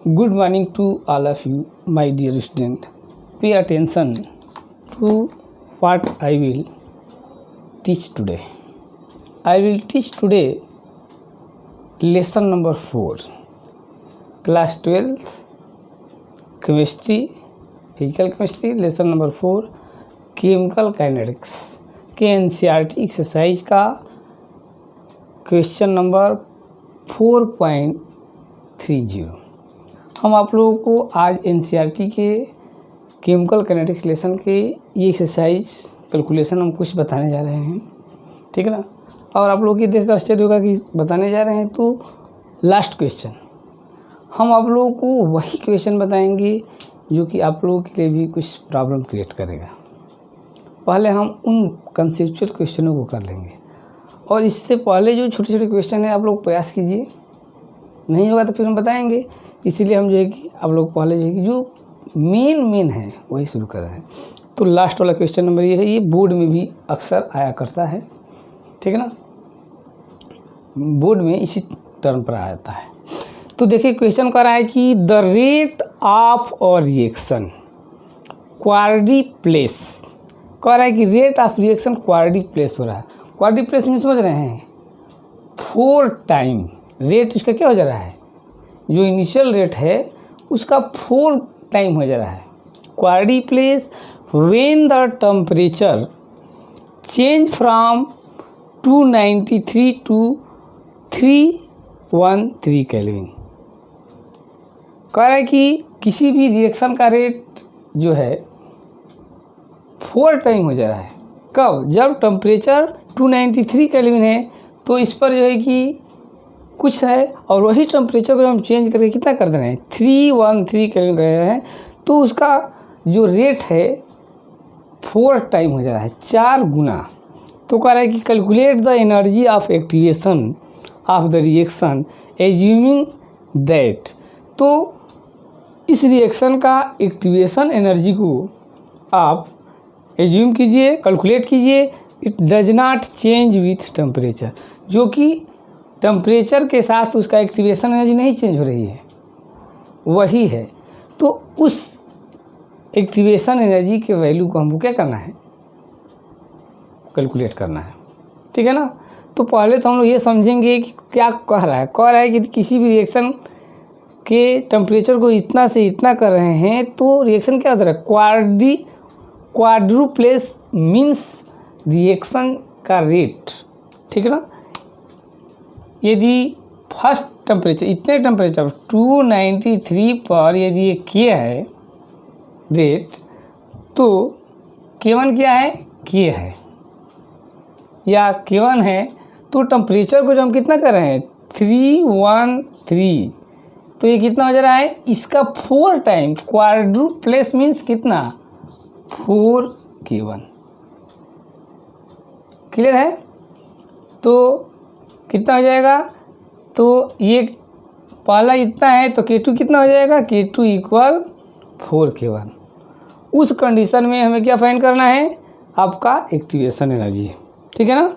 Good morning to all of you, my dear student. Pay attention to what I will teach today. I will teach today lesson number 4, class 12th, chemistry, physical chemistry, lesson number 4, chemical kinetics के NCERT exercise का question number 4.30। हम आप लोगों को आज NCERT के chemical kinetics lesson के ये एक्सरसाइज कैलकुलेशन हम कुछ बताने जा रहे हैं, ठीक है ना। और आप लोगों की देख कर स्टेट होगा कि बताने जा रहे हैं तो लास्ट क्वेश्चन हम आप लोगों को वही क्वेश्चन बताएंगे जो कि आप लोगों के लिए भी कुछ प्रॉब्लम क्रिएट करेगा। पहले हम उन कंसेप्चुअल क्वेश्चनों को कर लेंगे और इससे पहले जो छोटे छोटे क्वेश्चन है आप लोग प्रयास कीजिए, नहीं होगा तो फिर हम बताएंगे। इसीलिए हम जो है कि आप लोग पहले जो है कि जो मेन है वही शुरू कर रहे हैं। तो लास्ट वाला क्वेश्चन नंबर ये है, ये बोर्ड में भी अक्सर आया करता है, ठीक है ना, बोर्ड में इसी टर्म पर आ जाता है। तो देखिए क्वेश्चन कह रहा है कि द रेट ऑफ और रिएक्शन क्वाड्रिप्लेस, कह रहा है कि रेट ऑफ रिएक्शन क्वाड्रिप्लेस हो रहा है। क्वाड्रिप्लेस में समझ रहे हैं 4 टाइम रेट उसका क्या हो जा रहा है, जो इनिशियल रेट है उसका 4 टाइम हो जा रहा है। Quadruples when the temperature change from 293 to 313 kelvin. कह रहा है कि किसी भी रिएक्शन का रेट जो है 4 टाइम हो जा रहा है। कब? जब टेम्परेचर 293 केल्विन है तो इस पर जो है कि कुछ है और वही टेम्परेचर को हम चेंज करके कितना कर दे रहे हैं 313 केल्विन कर रहे हैं, तो उसका जो रेट है 4 टाइम हो जा रहा है, 4 गुना। तो कह रहा है कि calculate the energy of activation of the reaction assuming that. तो इस रिएक्शन का एक्टिवेशन एनर्जी को आप एज्यूम कीजिए, कैलकुलेट कीजिए। It does not change with temperature, जो कि टेम्परेचर के साथ उसका एक्टिवेशन एनर्जी नहीं चेंज हो रही है, वही है। तो उस एक्टिवेशन एनर्जी के वैल्यू को हमको क्या करना है, कैलकुलेट करना है, ठीक है ना। तो पहले तो हम लोग ये समझेंगे कि क्या कह रहा है कि किसी भी रिएक्शन के टेम्परेचर को इतना से इतना कर रहे हैं तो रिएक्शन क्या होता है, क्वाड्रुप्लेस मीन्स रिएक्शन का रेट, ठीक है ना। यदि फर्स्ट टेम्परेचर इतने टेम्परेचर 293 पर यदि ये किया है रेट, तो K1 क्या है, K है या K1 है, तो टेम्परेचर को जो हम कितना कर रहे हैं 313, तो ये कितना हो जा रहा है, इसका 4 टाइम। क्वाड्रुप्लेस मीन्स कितना 4K1, क्लियर है। तो कितना हो जाएगा, तो ये पहला इतना है तो K2 कितना हो जाएगा, K2 इक्वल 4K1। उस कंडीशन में हमें क्या फाइंड करना है, आपका एक्टिवेशन एनर्जी, ठीक है ना।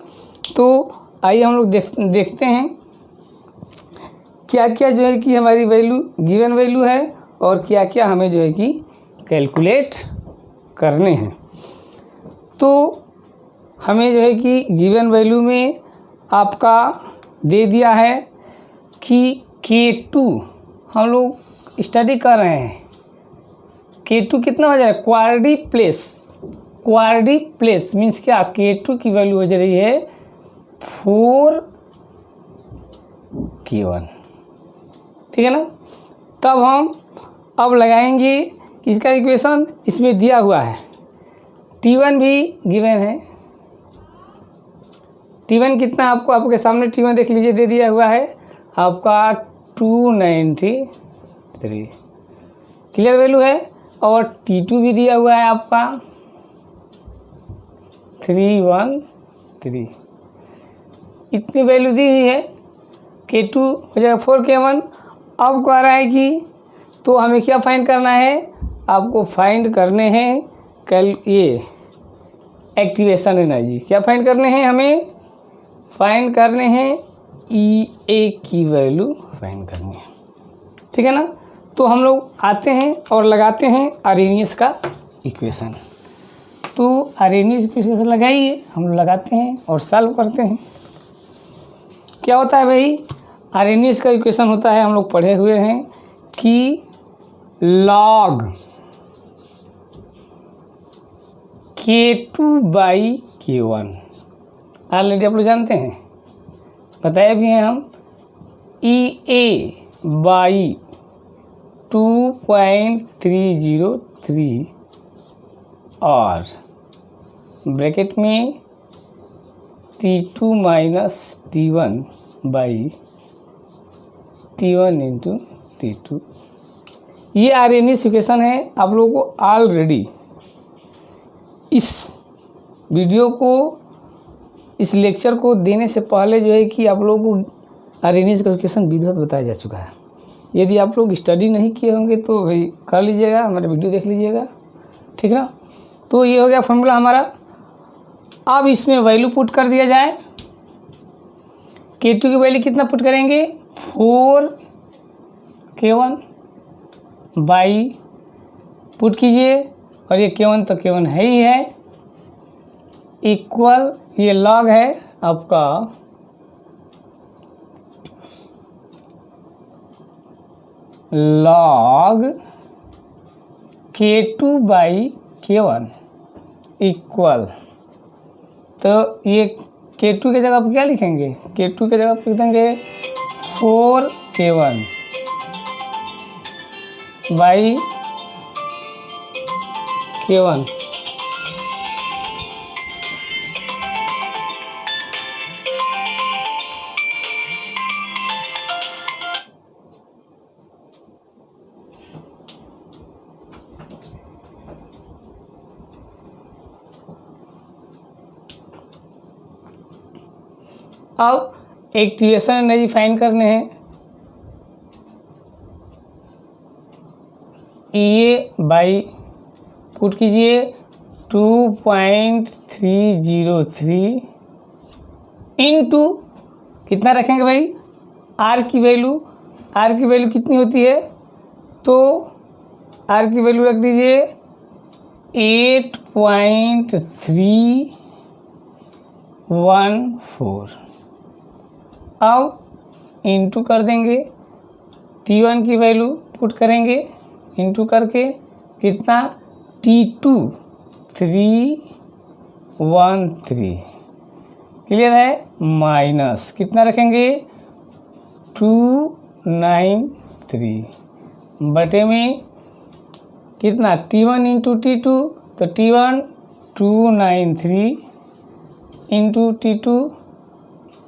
तो आइए हम लोग देखते हैं क्या क्या जो है कि हमारी वैल्यू गिवन वैल्यू है और क्या क्या हमें जो है कि कैलकुलेट करने हैं। तो हमें जो है कि गिवन वैल्यू में आपका दे दिया है कि K2 हम लोग स्टडी कर रहे हैं, K2 कितना हो जा रहा है, क्वाड्रिप्लेस मीन्स क्या, K2 की वैल्यू हो जा रही है 4K1, ठीक है ना। तब हम अब लगाएंगे कि इसका इक्वेशन इसमें दिया हुआ है, T1 भी गिवन है। T1 कितना आपको आपके सामने T1 देख लीजिए, दे दिया हुआ है आपका 293, क्लियर वैल्यू है। और T2 भी दिया हुआ है आपका 313, इतनी वैल्यू दी हुई है। K2 हो जाएगा 4K1। अब कह रहा है कि तो हमें क्या फाइंड करना है, आपको फाइंड करने हैं ये एक्टिवेशन एनर्जी। क्या फाइंड करने हैं, हमें फाइंड करने हैं EA की वैल्यू फाइंड करनी है, ठीक है ना। तो हम लोग आते हैं और लगाते हैं आर्हेनियस का इक्वेशन। तो आर्हेनियस इक्वेशन लगाइए, हम लोग लगाते हैं और सॉल्व करते हैं। क्या होता है भाई, आर्हेनियस का इक्वेशन होता है, हम लोग पढ़े हुए हैं कि log K2/K1 ऑलरेडी आप लोग जानते हैं, बताए भी हैं हम। EA/2.303 और ब्रैकेट में T2 minus T1 into T2। ये आर्हेनियस इक्वेशन है। आप लोगों को ऑलरेडी इस वीडियो को, इस लेक्चर को देने से पहले जो है कि आप लोगों को आर्हेनियस का इक्वेशन विधिवत बताया जा चुका है। यदि आप लोग स्टडी नहीं किए होंगे तो भाई कर लीजिएगा, हमारे वीडियो देख लीजिएगा, ठीक ना। तो ये हो गया फॉर्मूला हमारा। अब इसमें वैल्यू पुट कर दिया जाए। K2 की वैल्यू कितना पुट करेंगे, 4K1 बाई पुट कीजिए, और ये K1 तो K1 है ही है, इक्वल ये लॉग है आपका log K2/K1 इक्वल, तो ये K2 के जगह पर क्या लिखेंगे, K2 के जगह पर लिख देंगे 4K1 बाई K1। अब एक्टिवेशन एनर्जी फाइंड करने हैं। EA पुट कीजिए 2.303 इंटू कितना रखेंगे भाई, R की वैल्यू कितनी होती है, तो R की वैल्यू रख दीजिए 8.314। अब इंटू कर देंगे, T1 की वैल्यू पुट करेंगे, इंटू करके कितना, T2 313, क्लियर है, माइनस कितना रखेंगे 293 बटे में कितना T1 इंटू T2, तो T1 293 इंटू T2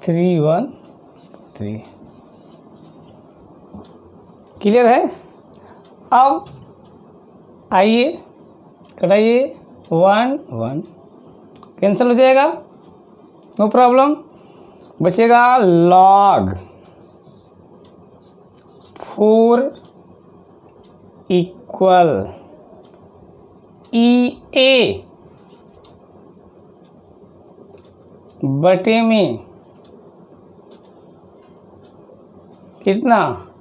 313, क्लियर है। अब आइए कटाइए, 1 1 कैंसिल हो जाएगा, नो प्रॉब्लम, बचेगा log 4 इक्वल EA बटे में कितना,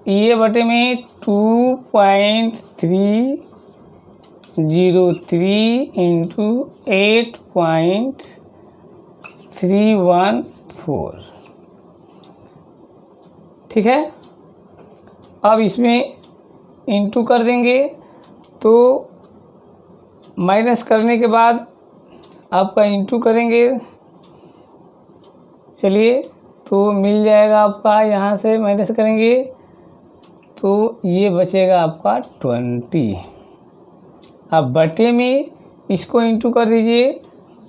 EA बटे में 2.303 इंटू 8.314, ठीक है। अब इसमें इंटू कर देंगे, तो माइनस करने के बाद आपका इंटू करेंगे, चलिए तो मिल जाएगा आपका, यहाँ से माइनस करेंगे तो ये बचेगा आपका 20। अब बटे में इसको इंटू कर दीजिए,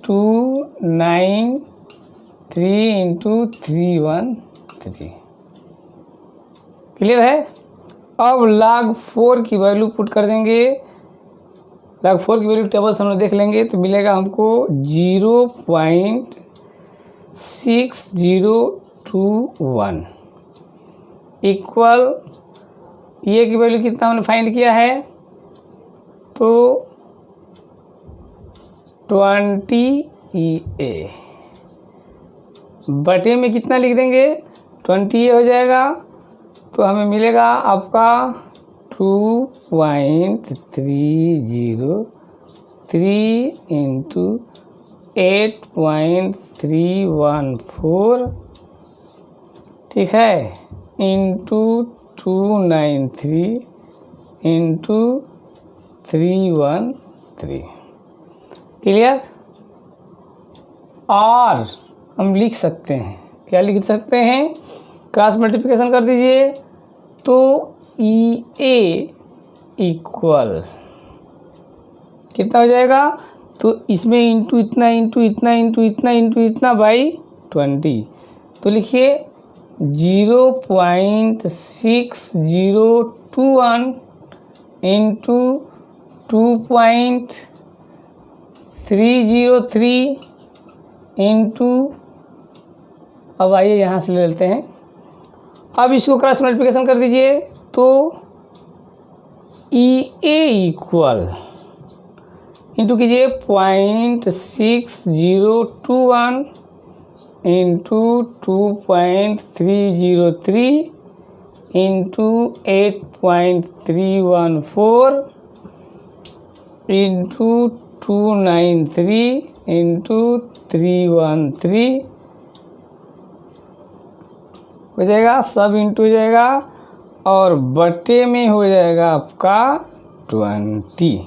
293 इंटू 313, क्लियर है। अब log 4 की वैल्यू पुट कर देंगे, log 4 की वैल्यू टेबल से हम लोग देख लेंगे तो मिलेगा हमको 0.6021 इक्वल, ये की वैल्यू कितना हमने फाइंड किया है, तो 20 EA बटे में कितना लिख देंगे, 20 EA हो जाएगा, तो हमें मिलेगा आपका 2.303 इंटू 8.314, ठीक है, इंटू 293 इंटू 313। क्लियर। और हम लिख सकते हैं, क्या लिख सकते हैं, क्रॉस मल्टीप्लिकेशन कर दीजिए तो ई ए इक्वल कितना हो जाएगा, तो इसमें इंटू इतना इंटू इतना इंटू इतना इंटू इतना बाई 20, तो लिखिए 0.6021 इंटू 2.303 इंटू, अब आइए यहाँ से ले लेते हैं, अब इसको क्रॉस मल्टीप्लिकेशन कर दीजिए तो ई ए इक्वल इंटू कीजिए 0.6021 इंटू 2.303 इंटू 8.314 इंटू 293 इंटू 313 हो जाएगा, सब इंटू हो जाएगा और बटे में हो जाएगा आपका 20,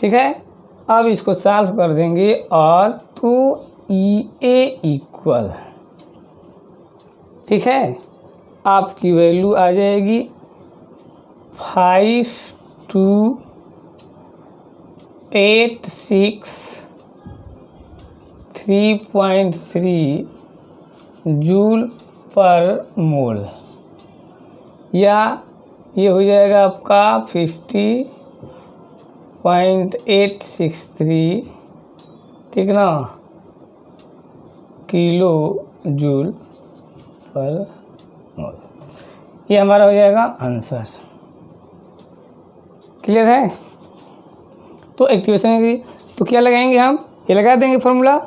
ठीक है। अब इसको सॉल्व कर देंगे और तो ई ए इक्वल, ठीक है, आपकी वैल्यू आ जाएगी 5286.3 जूल पर मोल, या ये हो जाएगा आपका 50.863, ठीक ना, किलो जूल पर मोल। ये हमारा हो जाएगा आंसर। क्लियर है। तो एक्टिवेशन की तो क्या लगाएंगे हम, ये लगा देंगे फॉर्मूला,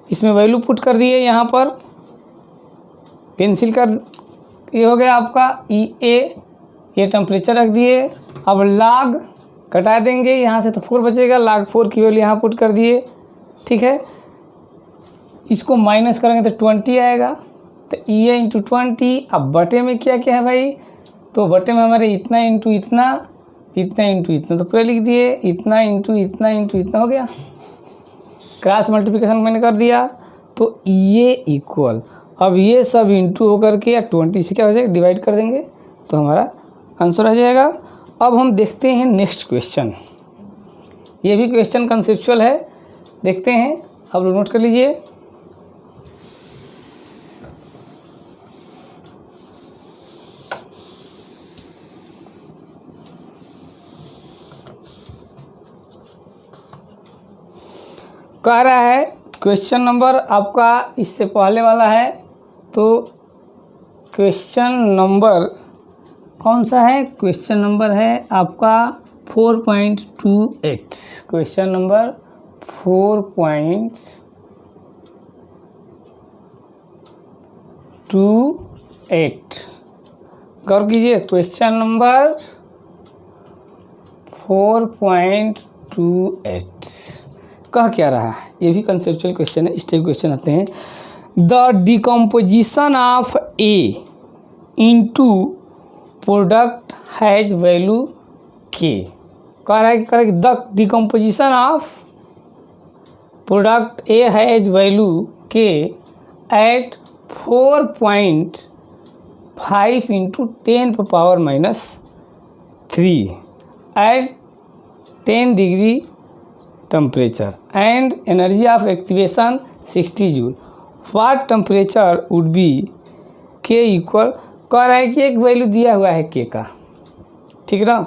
इसमें वैल्यू पुट कर दिए, यहाँ पर पेंसिल कर, ये हो गया आपका ई ए, ये टेम्परेचर रख दिए। अब log कटा देंगे, यहाँ से तो 4 बचेगा, log 4 की वैल्यू यहाँ पुट कर दिए, ठीक है। इसको माइनस करेंगे तो 20 आएगा, तो ई ए इंटू 20। अब बटे में क्या क्या है भाई, तो बटे में हमारे इतना इंटू इतना, इतना इंटू इतना, तो पूरा लिख दिए, इतना इंटू इतना इंटू इतना हो गया। क्रॉस मल्टीप्लिकेशन मैंने कर दिया तो ये इक्वल, अब ये सब इंटू होकर के या 20 से क्या हो जाएगा डिवाइड कर देंगे तो हमारा आंसर आ जाएगा। अब हम देखते हैं नेक्स्ट क्वेश्चन, ये भी क्वेश्चन कंसेप्चुअल है, देखते हैं, आप लोग नोट कर लीजिए। कह रहा है क्वेश्चन नंबर आपका इससे पहले वाला है, तो क्वेश्चन नंबर कौन सा है, क्वेश्चन नंबर है आपका 4.28, क्वेश्चन नंबर 4.28, गौर कीजिए, क्वेश्चन नंबर 4.28 कह क्या रहा है, ये भी कंसेप्चुअल क्वेश्चन है। इस टाइप क्वेश्चन आते हैं, the decomposition of A into product has value K, कह रहा है कि the decomposition of product A has value K at 4.5 into 10⁻³ at 10 degree temperature and energy of activation 60 joule, what temperature would be k equal, कह रहा है कि एक value दिया हुआ है k का, ठीक ना,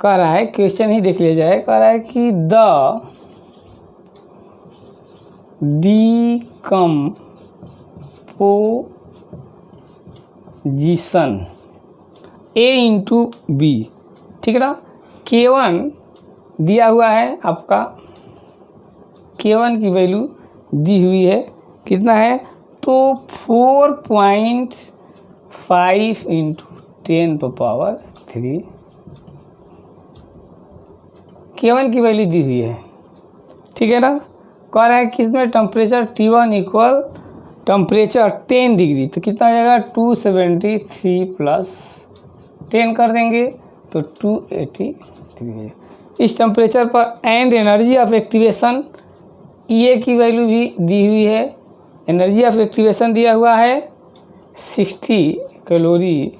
कह रहा है क्वेश्चन ही देख लिया जाए, कह रहा है कि the decomposition a into B, ठीक ना, K1 दिया हुआ है आपका, K1 की वैल्यू दी हुई है, कितना है, तो 4.5 इंटू 10⁻³ 2.3। K1 की वैल्यू दी हुई है, ठीक है ना। कह रहा है किसमें temperature T1 equal temperature 10 degree, तो कितना आ जाएगा 273 प्लस 10 कर देंगे तो 283। इस टेम्परेचर पर and energy of activation E की वैल्यू भी दी हुई है। एनर्जी ऑफ एक्टिवेशन दिया हुआ है 60 कैलोरी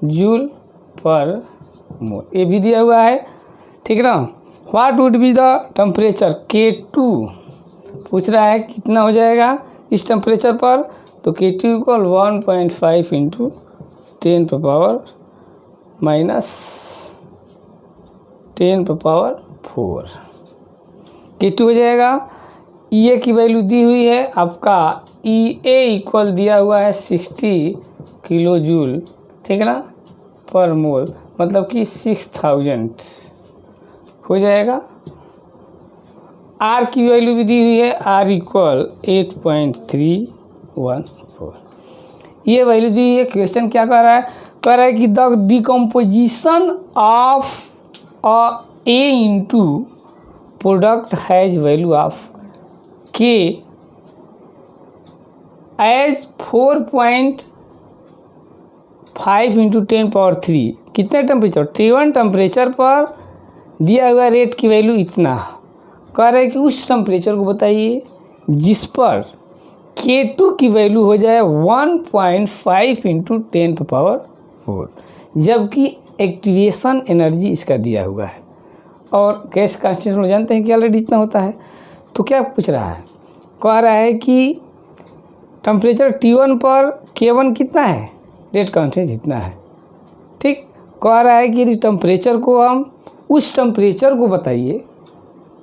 जूल पर मोल, ये भी दिया हुआ है, ठीक है ना। What would be the temperature K2 पूछ रहा है कितना हो जाएगा इस टेम्परेचर पर, तो K2 इक्वल 1.5 इंटू 10 पर पावर माइनस 10 पर पावर 4। K2 हो जाएगा। E की वैल्यू दी हुई है आपका, EA इक्वल दिया हुआ है 60 किलो जूल, ठीक है ना, पर मोल, मतलब कि 6000 हो जाएगा। R की वैल्यू भी दी हुई है, R इक्वल 8.314। ये वैल्यू दी हुई है। क्वेश्चन क्या कह रहा है, कह रहा है कि the decomposition of A into product has value of K as 4.5 into 10 power 3। कितने टेम्परेचर T1 टेम्परेचर पर दिया हुआ रेट की वैल्यू इतना, कह रहे हैं कि उस टेम्परेचर को बताइए जिस पर K2 की वैल्यू हो जाए 1.5 इंटू 10 पर पावर 4, जबकि एक्टिवेशन एनर्जी इसका दिया हुआ है। और गैस कॉन्सेंट्रेशन जानते हैं कि ऑलरेडी इतना होता है। तो क्या पूछ रहा है, कह रहा है कि टेम्परेचर T1 पर K1 कितना है, रेट कॉन्सेंट्रेशन इतना है, ठीक। कह रहा है कि यदि टेम्परेचर को हम उस टेम्परेचर को बताइए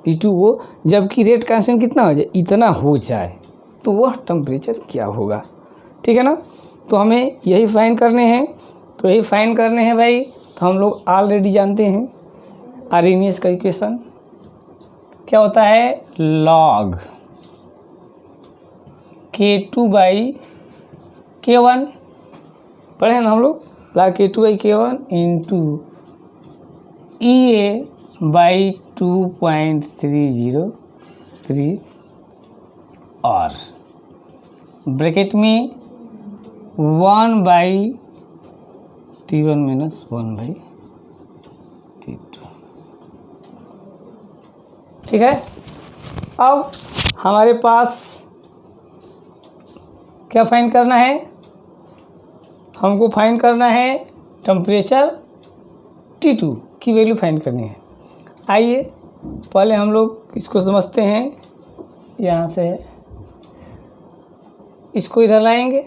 T2 को, जबकि रेट कॉन्सेंट्रेशन कितना हो जाए, इतना हो जाए, तो वह टेम्परेचर क्या होगा, ठीक है ना। तो हमें यही फाइंड करने हैं, तो यही फाइंड करने हैं भाई। तो हम लोग ऑलरेडी जानते हैं आर्हेनियस का इक्वेशन क्या होता है, लॉग K2 बाई K1 पढ़े ना हम लोग, log K2 by K1 into EA by 2.303 और ब्रैकेट में 1 by T1 minus 1 by T2, ठीक है। अब हमारे पास क्या फाइंड करना है, हमको फाइंड करना है टेम्परेचर T2 की वैल्यू फाइंड करनी है। आइए पहले हम लोग इसको समझते हैं। यहाँ से इसको इधर लाएंगे,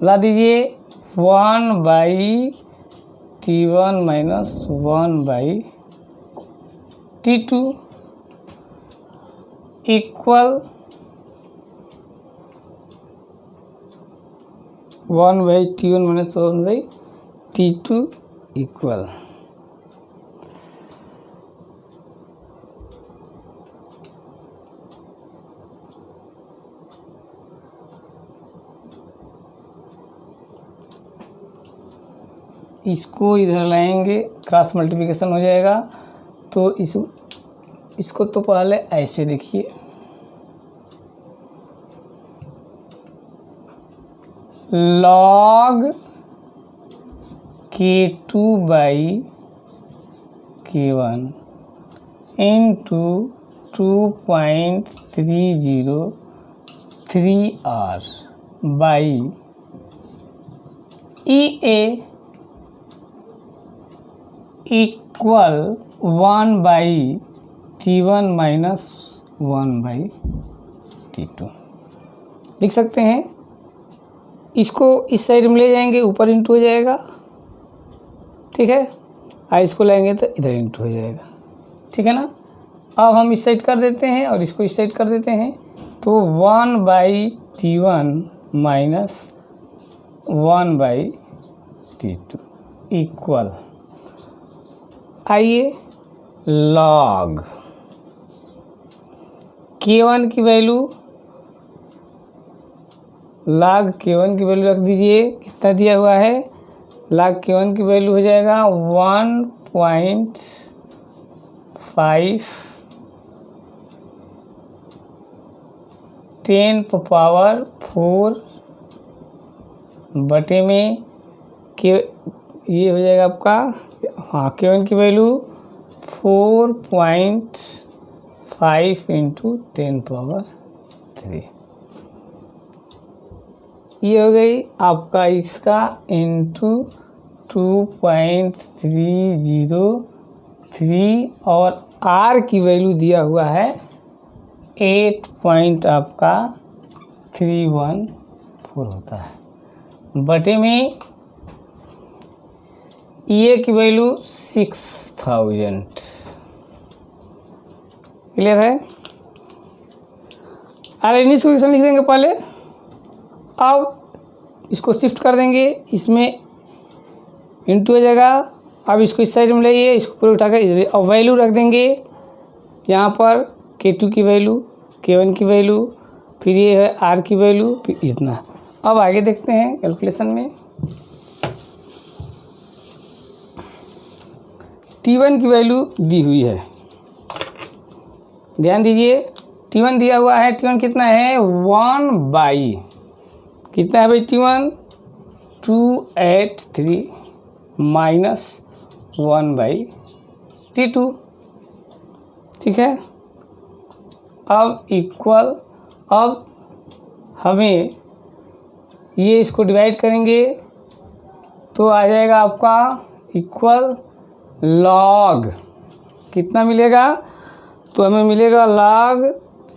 ला दीजिए 1 by T1 minus 1 by T2 equal 1 by T1 minus 1 by T2 equal इसको इधर लाएंगे, क्रॉस मल्टीप्लिकेशन हो जाएगा। तो इसको तो पहले ऐसे देखिए, log K2 by K1 into 2.303R by EA equal 1 by T1 minus 1 by T2 लिख सकते हैं। इसको इस साइड में ले जाएंगे, ऊपर इंटू हो जाएगा, ठीक है। इसको लाएंगे तो इधर इंटू हो जाएगा, ठीक है ना। अब हम इस साइड कर देते हैं और इसको इस साइड कर देते हैं, तो 1 by T1 minus 1 by T2 equal, आइए लॉग K1 की वैल्यू, लॉग K1 की वैल्यू रख दीजिए, कितना दिया हुआ है log K1 की वैल्यू हो जाएगा 1.5 10⁴ बटे में के ये हो जाएगा आपका, हाँ K1 की वैल्यू 4.5 इंटू 10⁻3। ये हो गई आपका इसका इंटू 2.303 और R की वैल्यू दिया हुआ है 8.314 होता है, बटे में ये की वैल्यू 6000। क्लियर है? अरे इक्वेशन लिख देंगे पहले, अब इसको शिफ्ट कर देंगे, इसमें इंटू हो जाएगा। अब इसको इस साइड में लाइए, इसको पूरे उठाकर और वैल्यू रख देंगे यहाँ पर K2 की वैल्यू, K1 की वैल्यू, फिर ये है R की वैल्यू, फिर इतना। अब आगे देखते हैं कैलकुलेशन में। T1 की वैल्यू दी हुई है, ध्यान दीजिए T1 दिया हुआ है। T1 कितना है 1/, कितना है भाई T1 283 माइनस 1/T2, ठीक है। अब इक्वल, अब हमें ये इसको डिवाइड करेंगे तो आ जाएगा आपका इक्वल लॉग, कितना मिलेगा तो हमें मिलेगा लॉग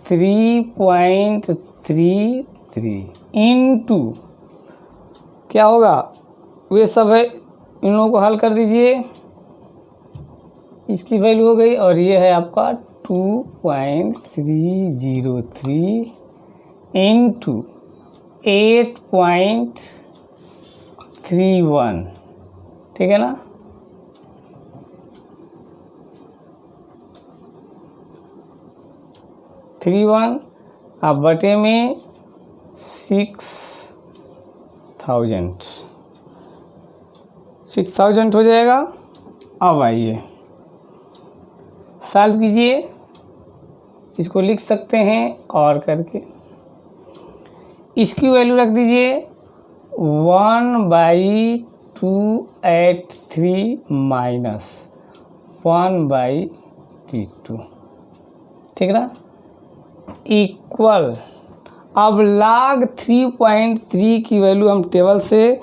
3.33 इंटू क्या होगा, वे सब है, इन लोगों को हल कर दीजिए, इसकी वैल्यू हो गई और ये है आपका 2.303 इंटू 8.31, ठीक है ना। थ्री वन अब बटे में 6000 हो जाएगा। अब आइए सॉल्व कीजिए, इसको लिख सकते हैं और करके इसकी वैल्यू रख दीजिए 1/283 माइनस 1/T2, ठीक है ना, इक्वल। अब log 3.3 की वैल्यू हम टेबल से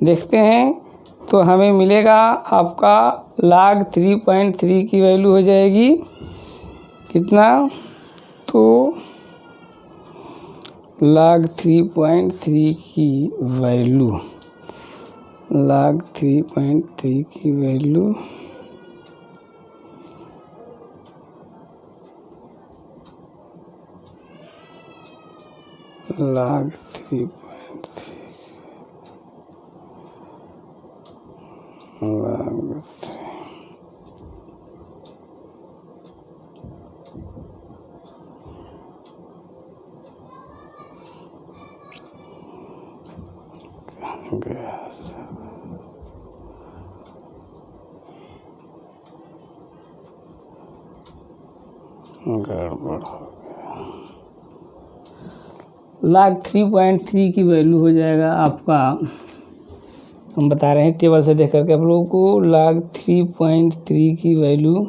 देखते हैं तो हमें मिलेगा आपका log 3.3 की वैल्यू हो जाएगी कितना, तो log 3.3 की वैल्यू, log 3.3 की वैल्यू log 3.3 log 3 गड़बड़ हो गया। log 3.3 की वैल्यू हो जाएगा आपका, हम बता रहे हैं टेबल से देख करके आप लोगों को, log 3.3 की वैल्यू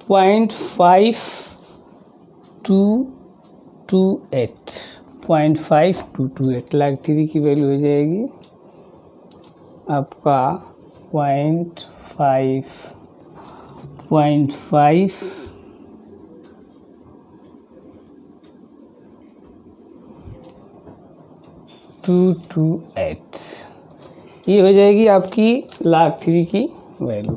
0.5228 log 3 की वैल्यू हो जाएगी आपका 0.5 228, ये हो जाएगी आपकी log 3 की वैल्यू।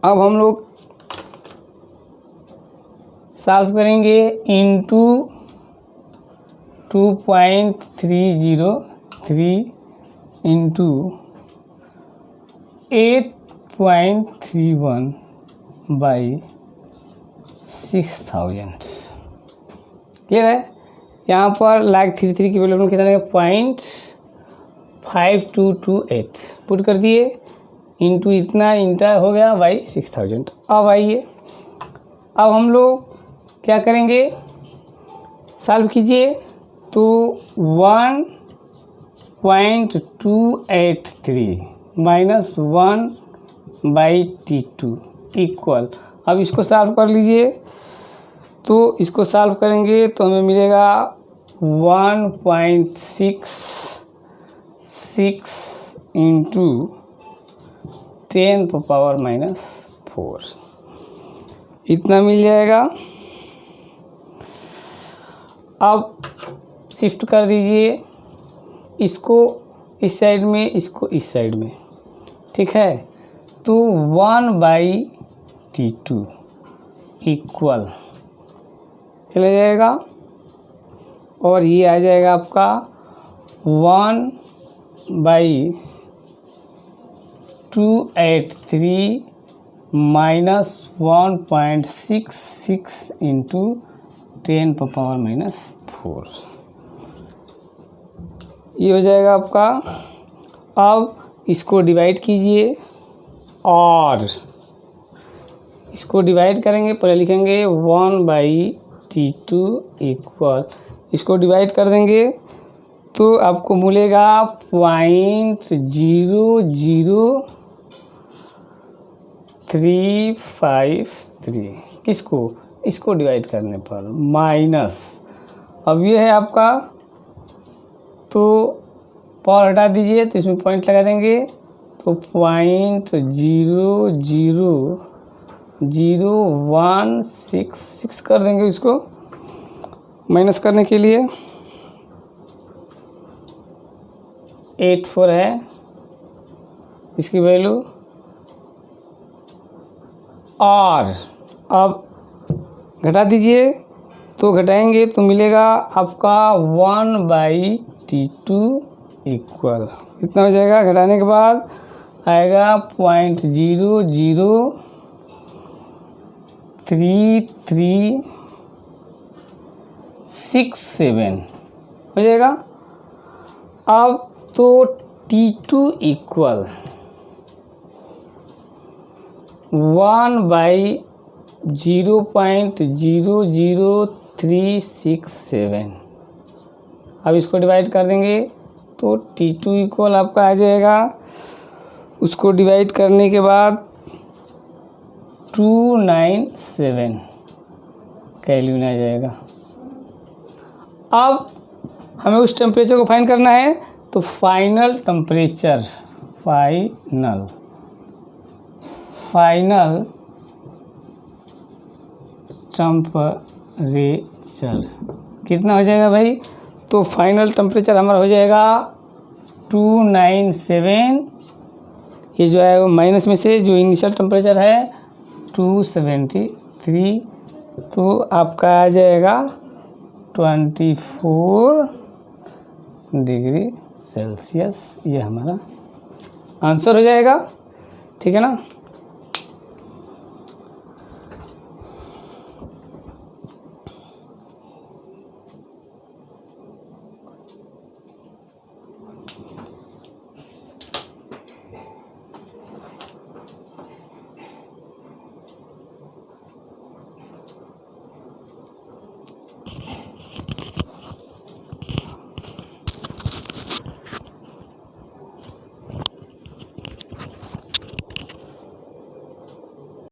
अब हम लोग सॉल्व करेंगे इंटू 2.303 इंटू 8.31 बाई 6000, क्लियर है। यहाँ पर लाइक 33 की वैल्यू कितना है 0.5228 पुट कर दिए, इंटू इतना इंटर हो गया बाई 6000। अब आइए, अब हम लोग क्या करेंगे, सॉल्व कीजिए। तो 1.283 माइनस 1/T2 इक्वल, अब इसको सॉल्व कर लीजिए। तो इसको सॉल्व करेंगे तो हमें मिलेगा 1.66 इंटू 10⁻⁻4 इतना मिल जाएगा। अब शिफ्ट कर दीजिए, इसको इस साइड में, इसको इस साइड में, ठीक है। तो 1/T2 इक्वल चला जाएगा, और ये आ जाएगा आपका 1/283 माइनस 1.66 इंटू 10⁻⁻4 ये हो जाएगा आपका। अब इसको डिवाइड कीजिए, और इसको डिवाइड करेंगे, पहले लिखेंगे 1/T2 इक्वल, इसको डिवाइड कर देंगे तो आपको मिलेगा 0.00353। किसको, इसको डिवाइड करने पर, माइनस, अब ये है आपका, तो पावर हटा दीजिए तो इसमें पॉइंट लगा देंगे, तो 0.00166 कर देंगे इसको माइनस करने के लिए। 84 है इसकी वैल्यू, और अब घटा दीजिए, तो घटाएंगे तो मिलेगा आपका 1/T2 इक्वल इतना हो जाएगा। घटाने के बाद आएगा 0.03367 हो जाएगा। अब तो T2 इक्वल 1/0.00367। अब इसको डिवाइड कर देंगे तो T2 इक्वल आपका आ जाएगा, उसको डिवाइड करने के बाद 297 केल्विन आ जाएगा। अब हमें उस टेम्परेचर को फाइंड करना है, तो फाइनल टेम्परेचर, फाइनल टेम्परेचर कितना हो जाएगा भाई, तो फाइनल टेम्परेचर हमारा हो जाएगा 297। ये जो है वो माइनस में से जो इनिशियल टेम्परेचर है 273, तो आपका आ जाएगा 24 डिग्री सेल्सियस। ये हमारा आंसर हो जाएगा, ठीक है ना।